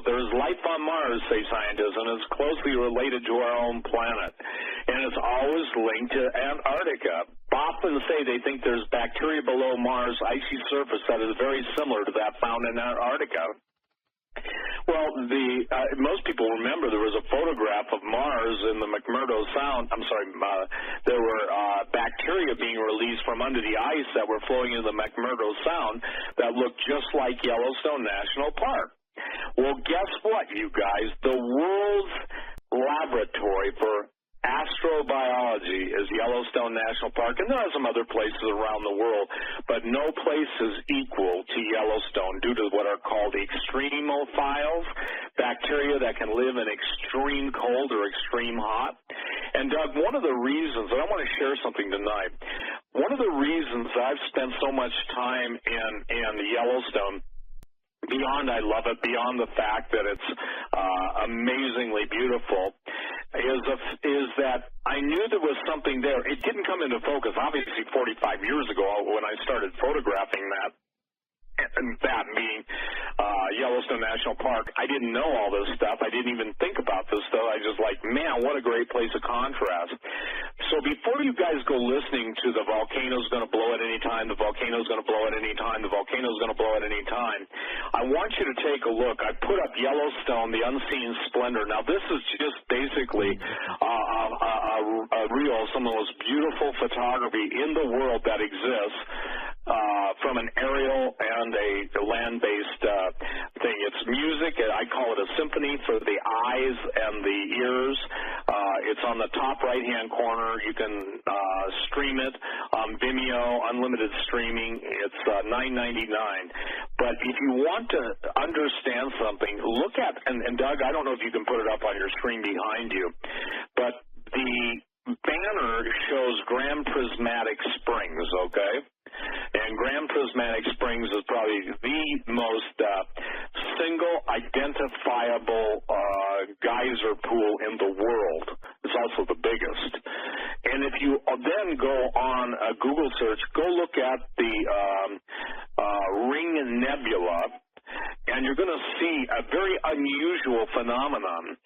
out there is life on Mars, say scientists, and it's closely related to our own planet. And it's always linked to Antarctica. Often say they think there's bacteria below Mars' icy surface that is very similar to that found in Antarctica. Well, most people remember there was a photograph of Mars in the McMurdo Sound. There were bacteria being released from under the ice that were flowing into the McMurdo Sound that looked just like Yellowstone National Park. Well, guess what, you guys? The world's laboratory for astrobiology is Yellowstone National Park, and there are some other places around the world, but no place is equal to Yellowstone due to what are called extremophiles, bacteria that can live in extreme cold or extreme hot. And Doug, one of the reasons, and I want to share something tonight, one of the reasons I've spent so much time in Yellowstone, beyond I love it, beyond the fact that it's amazingly beautiful, is that I knew there was something there. It didn't come into focus, obviously, 45 years ago when I started photographing that. And that being Yellowstone National Park. I didn't know all this stuff. I didn't even think about this stuff. I just like, man, what a great place of contrast. So before you guys go listening to the volcano's going to blow at any time, the volcano's going to blow at any time, the volcano's going to blow at any time, I want you to take a look. I put up Yellowstone, the Unseen Splendor. Now, this is just basically a reel, some of the most beautiful photography in the world that exists. From an aerial and a land-based thing. It's music. I call it a symphony for the eyes and the ears. It's on the top right-hand corner. You can stream it on Vimeo, unlimited streaming. It's $9.99. But if you want to understand something, look at, and Doug, I don't know if you can put it up on your screen behind you, but the banner shows Grand Prismatic Springs, okay? And Grand Prismatic Springs is probably the most single identifiable geyser pool in the world. It's also the biggest. And if you then go on a Google search, go look at the Ring Nebula, and you're going to see a very unusual phenomenon.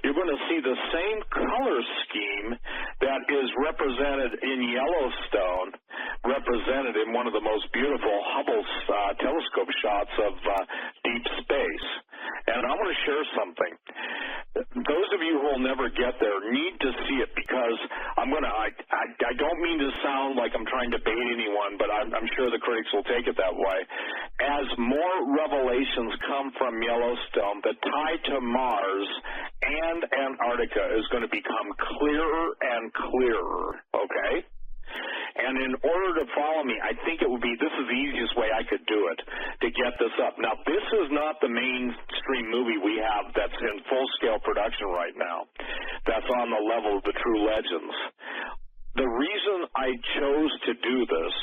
You're going to see the same color scheme that is represented in Yellowstone, represented in one of the most beautiful Hubble telescope shots of deep space. And I want to share something. Those of you who will never get there need to see it, because I don't mean to sound like I'm trying to bait anyone, but I'm sure the critics will take it that way. As more revelations come from Yellowstone, the tie to Mars and Antarctica is going to become clearer and clearer, okay? And in order to follow me, I think it would be, this is the easiest way I could do it, to get this up. Now, this is not the mainstream movie we have that's in full-scale production right now. That's on the level of the true legends. The reason I chose to do this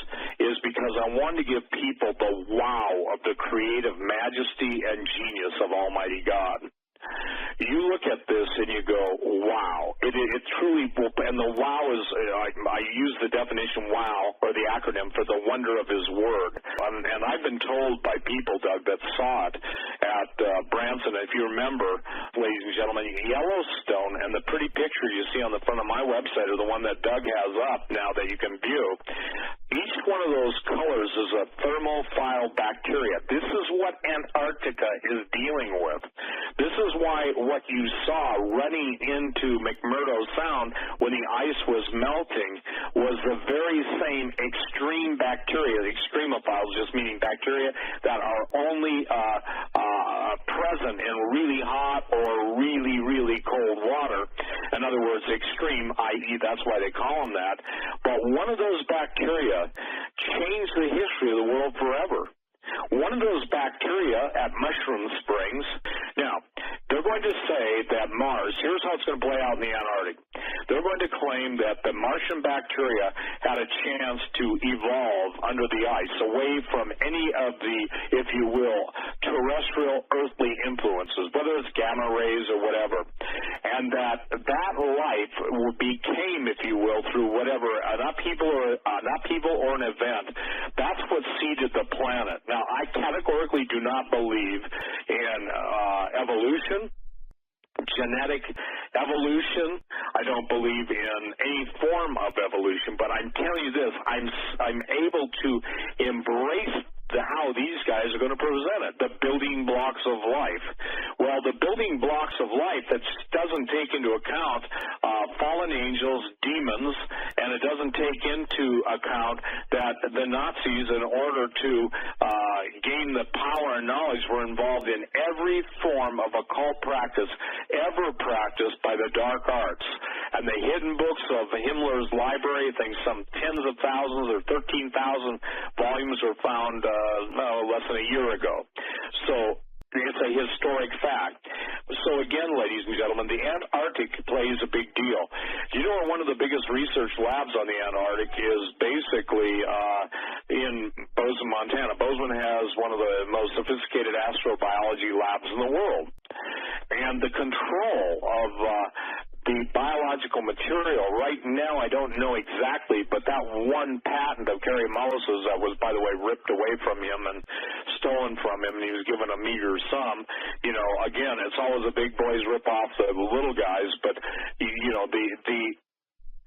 is because I wanted to give people the wow of the creative majesty and genius of Almighty God. You look at this and you go, wow. It truly, and the wow is, I use the definition wow, or the acronym for the wonder of His Word. And I've been told by people, Doug, that saw it at Branson. If you remember, ladies and gentlemen, Yellowstone and the pretty picture you see on the front of my website, or the one that Doug has up now that you can view, each one of those colors is a thermophile bacteria. This is what Antarctica is dealing with. This is why what you saw running into McMurdo Sound when the ice was melting was the very same extreme bacteria, extremophiles, just meaning bacteria that are only present in really hot or really, really cold water. In other words, extreme, i.e., that's why they call them that. But one of those bacteria changed the history of the world forever. One of those bacteria at Mushroom Springs, now, they're going to say that Mars, here's how it's going to play out in the Antarctic. They're going to claim that the Martian bacteria had a chance to evolve under the ice, away from any of the, if you will, terrestrial earthly influences, whether it's gamma rays or whatever. And that life became, if you will, through whatever, an upheaval or an event. That's what seeded the planet. Now, I categorically do not believe in evolution, genetic evolution. I don't believe in any form of evolution, but I'm telling you this, I'm able to embrace how these guys are going to present it, the building blocks of life. Well, the building blocks of life, that doesn't take into account fallen angels, demons, and it doesn't take into account that the Nazis, in order to gain the power and knowledge, were involved in every form of occult practice ever practiced by the dark arts. And the hidden books of Himmler's library, I think some tens of thousands or 13,000 volumes were found less than a year ago. So it's a historic fact. So again, ladies and gentlemen, the Antarctic plays a big deal. You know, one of the biggest research labs on the Antarctic is basically in Bozeman, Montana. Bozeman has one of the most sophisticated astrobiology labs in the world. And the control of the biological material, right now I don't know exactly, but that one patent of Gary Mullis's that was, by the way, ripped away from him and stolen from him, and he was given a meager sum. You know, again, it's always the big boys rip off the little guys, but, you know, the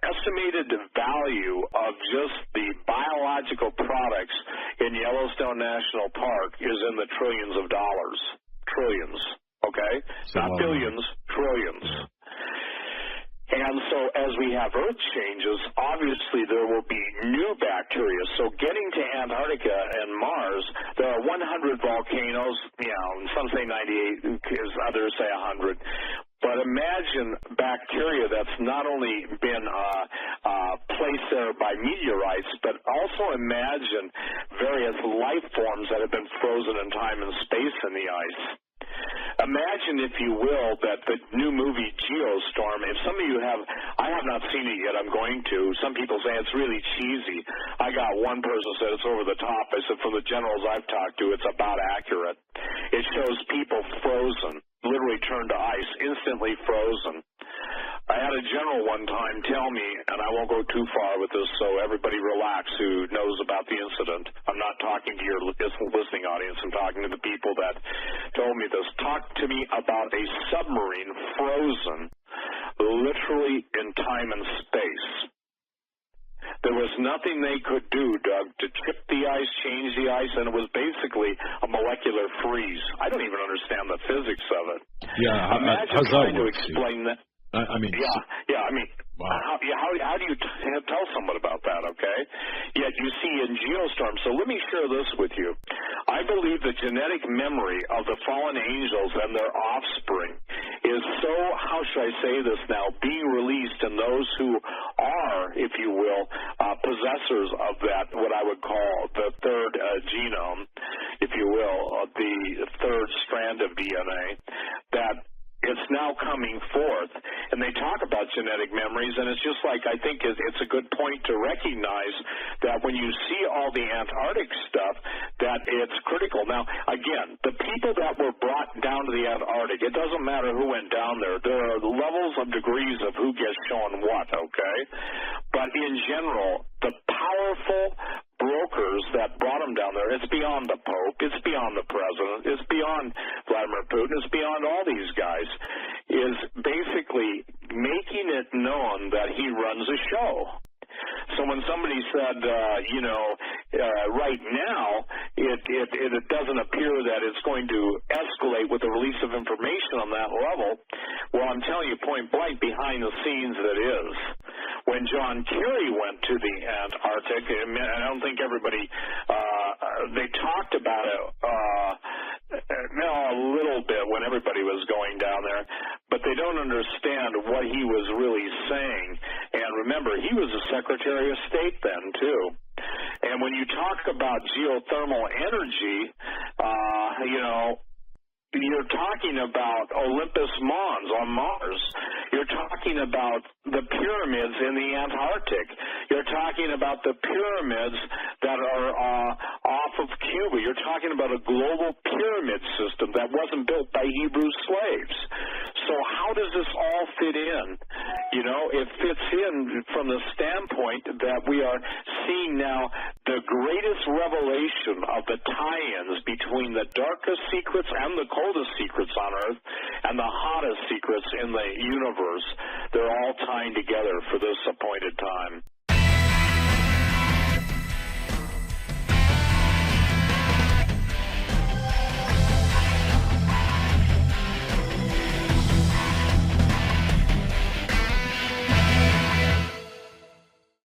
estimated value of just the biological products in Yellowstone National Park is in the trillions of dollars. Trillions, okay? Not billions, trillions. And so as we have Earth changes, obviously there will be new bacteria. So getting to Antarctica and Mars, there are 100 volcanoes, you know, some say 98, others say 100. But imagine bacteria that's not only been placed there by meteorites, but also imagine various life forms that have been frozen in time and space in the ice. Imagine, if you will, that the new movie Geostorm, if some of you have, I have not seen it yet, I'm going to. Some people say it's really cheesy. I got one person said it's over the top. I said, from the generals I've talked to, it's about accurate. It shows people frozen, literally turned to ice, instantly frozen. I had a general one time tell me, and I won't go too far with this, so everybody relax who knows about the incident. I'm not talking to your listening audience. I'm talking to the people that told me this. Talk to me about a submarine frozen literally in time and space. There was nothing they could do, Doug, to chip the ice, change the ice, and it was basically a molecular freeze. I don't even understand the physics of it. Yeah, imagine trying to explain that. I mean, wow. How do you tell someone about that, okay? Yet you see in Geostorm, so let me share this with you. I believe the genetic memory of the fallen angels and their offspring is so, how should I say this now, being released in those who are, if you will, possessors of that, what I would call the third genome, if you will, the third strand of DNA, that it's now coming forth, and they talk about genetic memories, and it's just like, I think it's a good point to recognize that when you see all the Antarctic stuff, that it's critical. Now, again, the people that were brought down to the Antarctic, it doesn't matter who went down there. There are levels of degrees of who gets shown what, okay? But in general, the powerful brokers that brought them down there, it's beyond the Pope, it's beyond the President, it's beyond Vladimir Putin, it's beyond all these guys, is basically making it known that he runs a show. So when somebody said, right now, it doesn't appear that it's going to escalate with the release of information on that level, well, I'm telling you point blank, behind the scenes it is. When John Kerry went to the Antarctic, I don't think everybody, they talked about it a little bit when everybody was going down there, but they don't understand what he was really saying. And remember, he was the Secretary of State then, too. And when you talk about geothermal energy, you're talking about Olympus Mons on Mars. You're talking about the pyramids in the Antarctic. You're talking about the pyramids that are off of Cuba. You're talking about a global pyramid system that wasn't built by Hebrew slaves. So how does this all fit in? You know, it fits in from the standpoint that we are seeing now the greatest revelation of the tie-ins between the darkest secrets and the coldest secrets on Earth and the hottest secrets in the universe. They're all tying together for this appointed time.